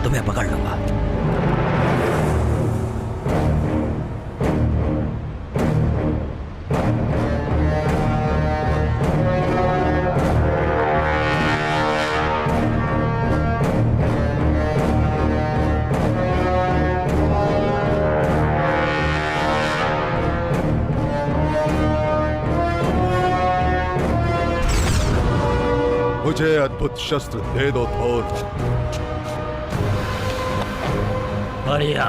तुम्हें पकड़ लूंगा। मुझे अद्भुत शस्त्र दे दो थोर। बढ़िया।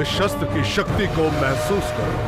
इस शस्त्र की शक्ति को महसूस करो।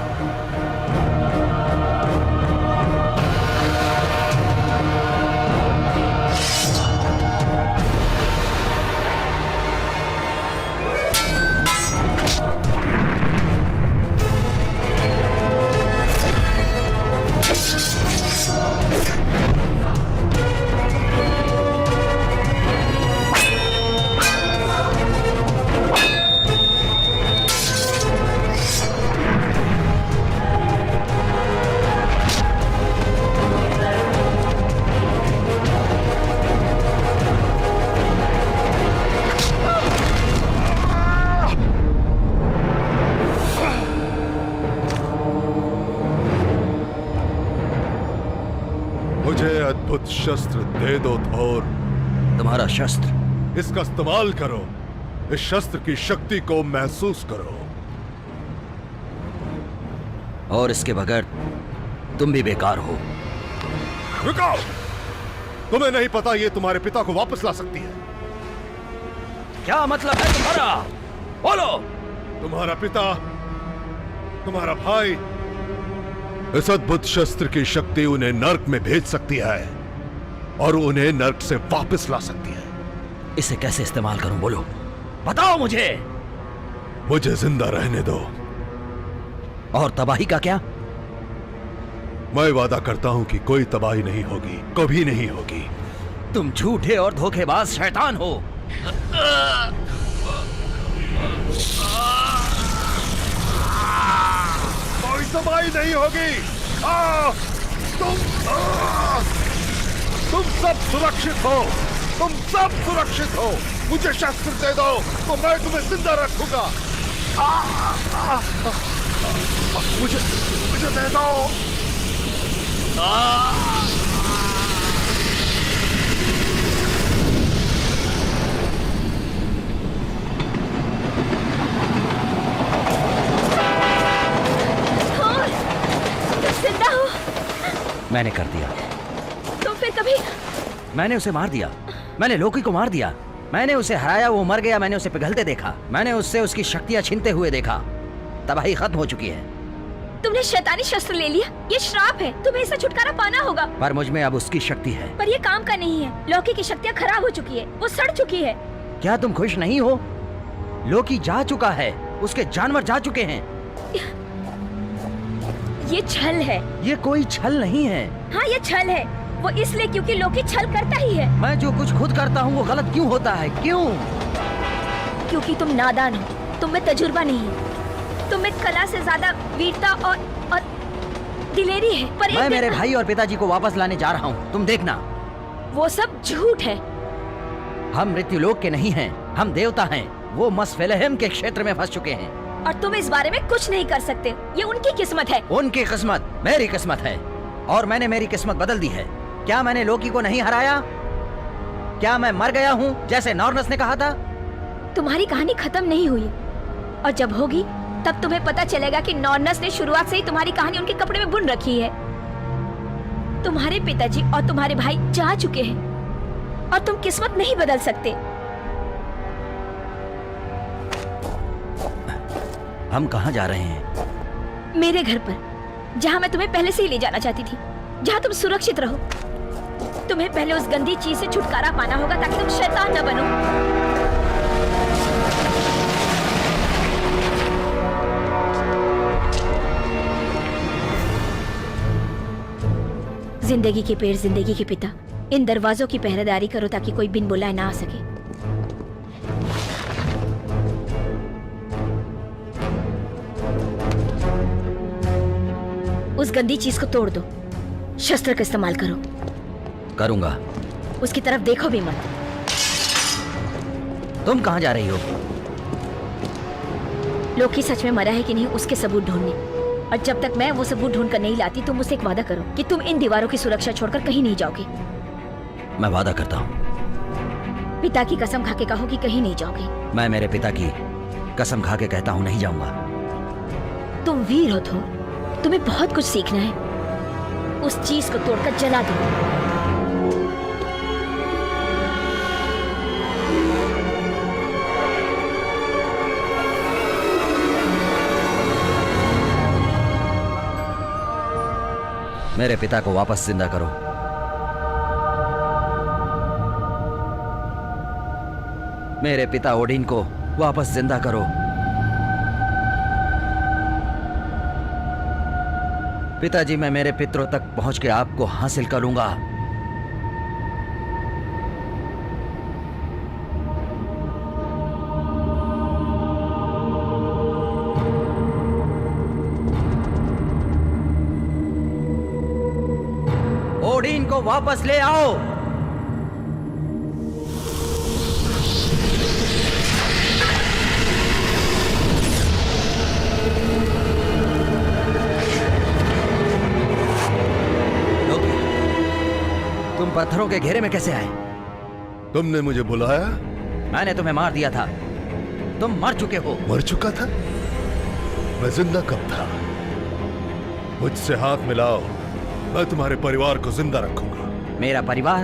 मुझे अद्भुत शस्त्र दे दो थोर। तुम्हारा शस्त्र? इसका इस्तेमाल करो। इस शस्त्र की शक्ति को महसूस करो। और इसके बगैर तुम भी बेकार हो। रुको! तुम्हें नहीं पता ये तुम्हारे पिता को वापस ला सकती है। क्या मतलब है तुम्हारा? बोलो। तुम्हारा पिता, तुम्हारा भाई, इस अद्भुत शस्त्र की शक्ति उन्हें नर्क में भेज सकती है और उन्हें नर्क से वापस ला सकती है। इसे कैसे इस्तेमाल करूं? बोलो, बताओ मुझे। मुझे जिंदा रहने दो। और तबाही का क्या? मैं वादा करता हूं कि कोई तबाही नहीं होगी, कभी नहीं होगी। तुम झूठे और धोखेबाज शैतान हो। कोई तबाही नहीं होगी। तुम सब सुरक्षित हो। तुम सब सुरक्षित हो। मुझे शस्त्र दे दो तो मैं तुम्हें जिंदा रखूंगा। मुझे दे दो। जिंदा हो? मैंने कर दिया। तो फिर कभी? मैंने उसे मार दिया। मैंने लोकी को मार दिया। मैंने उसे हराया, वो मर गया। मैंने उसे पिघलते देखा। मैंने उससे उसकी शक्तियां छीनते हुए देखा। तबाही खत्म हो चुकी है। तुमने शैतानी शस्त्र ले लिया। ये श्राप है। तुम्हें इससे छुटकारा पाना होगा। पर मुझ में अब उसकी शक्ति है। पर ये काम का नहीं है। लोकी की शक्तियाँ खराब हो चुकी है। वो सड़ चुकी है। क्या तुम खुश नहीं हो? लोकी जा चुका है। उसके जानवर जा चुके हैं। ये छल है। ये कोई छल नहीं है। हाँ, ये छल है। वो इसलिए क्योंकि लोकी छल करता ही है। मैं जो कुछ खुद करता हूँ वो गलत क्यों होता है? क्यों? क्योंकि तुम नादान हो। तुम में तजुर्बा नहीं है। तुम में कला से ज्यादा वीरता और दिलेरी है। पर मैं मेरे भाई और पिताजी को वापस लाने जा रहा हूँ। तुम देखना। वो सब झूठ है। हम मृत्युलोक के नहीं हैं। हम देवता हैं। वो मस्फेलहेम के क्षेत्र में फंस चुके हैं। और तुम इस बारे में कुछ नहीं कर सकते। ये उनकी किस्मत है। उनकी किस्मत मेरी किस्मत है। और मैंने मेरी किस्मत बदल दी है। क्या मैंने लोकी को नहीं हराया? क्या मैं मर गया हूँ जैसे नॉर्नस ने कहा था? तुम्हारी कहानी खत्म नहीं हुई और जब होगी तब तुम्हें पता चलेगा कि नॉर्नस ने शुरुआत से ही तुम्हारी कहानी उनके कपड़े में बुन रखी है। तुम्हारे पिताजी और तुम्हारे भाई जा चुके हैं और तुम किस्मत नहीं बदल सकते। हम कहाँ जा रहे हैं? मेरे घर पर, जहाँ मैं तुम्हें पहले से ही ले जाना चाहती थी। जहाँ तुम सुरक्षित रहो। तुम्हें पहले उस गंदी चीज से छुटकारा पाना होगा ताकि तुम शैतान न बनो। जिंदगी के पेड़, जिंदगी के पिता, इन दरवाजों की पहरेदारी करो ताकि कोई बिन बुलाए ना आ सके। उस गंदी चीज को तोड़ दो, शस्त्र का इस्तेमाल करो। करूंगा। उसकी तरफ देखो भी मत। तुम कहां जा रही हो? लोकी सच में मरा है कि नहीं उसके सबूत ढूंढने, और जब तक मैं वो सबूत ढूंढ कर नहीं लाती तुम मुझसे एक वादा करो कि तुम इन दीवारों की सुरक्षा छोड़कर कहीं नहीं जाओगे। मैं वादा करता हूं। पिता की कसम खा के कहो कि कहीं नहीं जाओगे। मैं मेरे पिता की कसम खा के कहता हूं, नहीं जाऊंगा। तुम वीर हो थोर, तुम्हें बहुत कुछ सीखना है। उस चीज को तोड़कर जला दो। मेरे पिता को वापस जिंदा करो। मेरे पिता ओडिन को वापस जिंदा करो। पिताजी, मैं मेरे पितरों तक पहुंच के आपको हासिल करूंगा। ओडिन को वापस ले आओ। तुम पत्थरों के घेरे में कैसे आए? तुमने मुझे बुलाया? मैंने तुम्हें मार दिया था। तुम मर चुके हो। मर चुका था? मैं जिंदा कब था? मुझसे हाथ मिलाओ, मैं तुम्हारे परिवार को जिंदा रखूंगा। मेरा परिवार?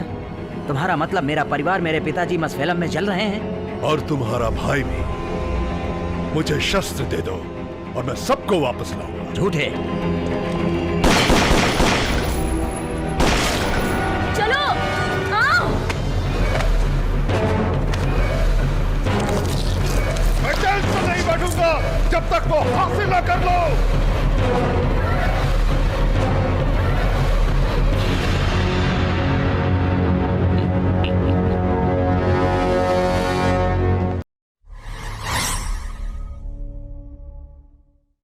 तुम्हारा मतलब मेरा परिवार, मेरे पिताजी मसफेलम में जल रहे हैं? और तुम्हारा भाई भी। मुझे शस्त्र दे दो और मैं सबको वापस लाऊंगा। झूठे। चलो आओ। मैं जेल से नहीं बैठूंगा जब तक वो हासिल न कर लो।